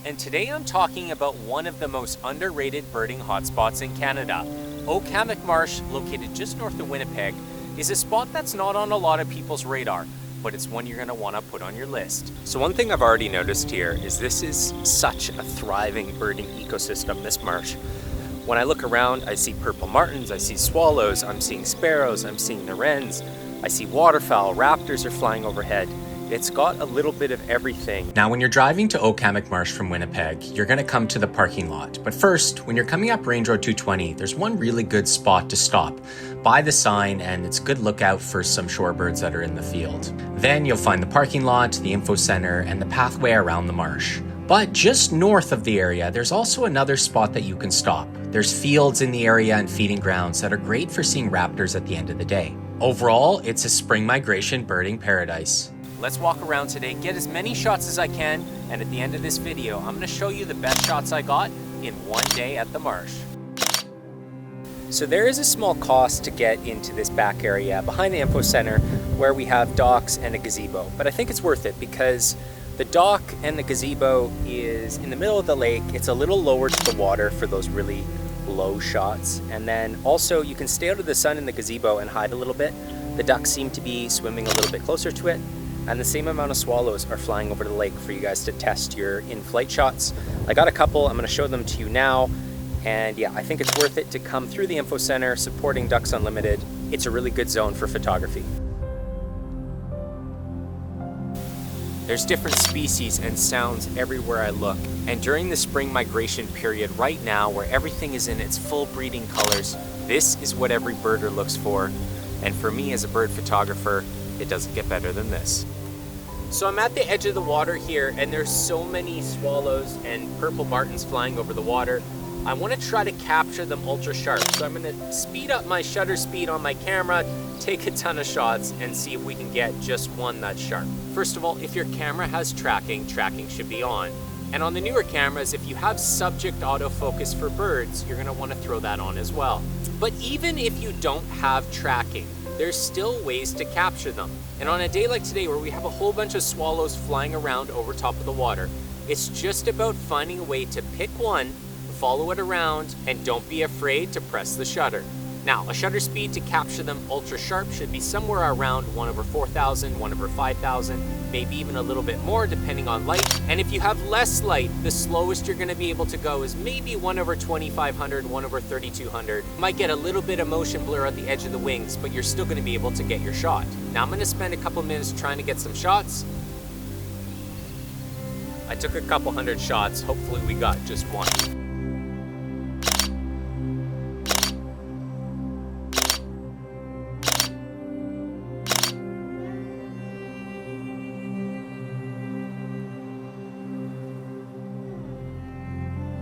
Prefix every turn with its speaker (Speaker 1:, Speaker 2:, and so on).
Speaker 1: and today I'm talking about one of the most underrated birding hotspots in Canada. Oak Hammock Marsh, located just north of Winnipeg, is a spot that's not on a lot of people's radar, but it's one you're going to want to put on your list. So one thing I've already noticed here is this is such a thriving birding ecosystem, this marsh. When I look around, I see purple martins, I see swallows, I'm seeing sparrows, I'm seeing the wrens, I see waterfowl, raptors are flying overhead. It's got a little bit of everything. Now, when you're driving to Oak Hammock Marsh from Winnipeg, you're gonna come to the parking lot. But first, when you're coming up Range Road 220, there's one really good spot to stop by the sign, and it's a good lookout for some shorebirds that are in the field. Then you'll find the parking lot, the info center, and the pathway around the marsh. But just north of the area, there's also another spot that you can stop. There's fields in the area and feeding grounds that are great for seeing raptors at the end of the day. Overall, it's a spring migration birding paradise. Let's walk around today, get as many shots as I can, and at the end of this video, I'm gonna show you the best shots I got in one day at the marsh. So there is a small cost to get into this back area behind the info center where we have docks and a gazebo, but I think it's worth it because the dock and the gazebo is in the middle of the lake. It's a little lower to the water for those really low shots, and then also you can stay out of the sun in the gazebo and hide a little bit. The ducks seem to be swimming a little bit closer to it, and the same amount of swallows are flying over the lake for you guys to test your in-flight shots. I got a couple, I'm gonna show them to you now, and yeah, I think it's worth it to come through the info center supporting Ducks Unlimited. It's a really good zone for photography. There's different species and sounds everywhere I look, and during the spring migration period right now, where everything is in its full breeding colors, this is what every birder looks for, and for me as a bird photographer, it doesn't get better than this. So I'm at the edge of the water here, and there's so many swallows and purple martins flying over the water. I want to try to capture them ultra sharp, so I'm going to speed up my shutter speed on my camera, take a ton of shots, and see if we can get just one that's sharp. First of all, if your camera has tracking, tracking should be on. And on the newer cameras, if you have subject autofocus for birds, you're going to want to throw that on as well. But even if you don't have tracking, there's still ways to capture them. And on a day like today where we have a whole bunch of swallows flying around over top of the water, it's just about finding a way to pick one, follow it around, and don't be afraid to press the shutter. Now, a shutter speed to capture them ultra sharp should be somewhere around 1/4000, 1/5000, maybe even a little bit more depending on light. And if you have less light, the slowest you're gonna be able to go is maybe 1/2500, 1/3200. You might get a little bit of motion blur at the edge of the wings, but you're still gonna be able to get your shot. Now I'm gonna spend a couple minutes trying to get some shots. I took a couple hundred shots, hopefully we got just one.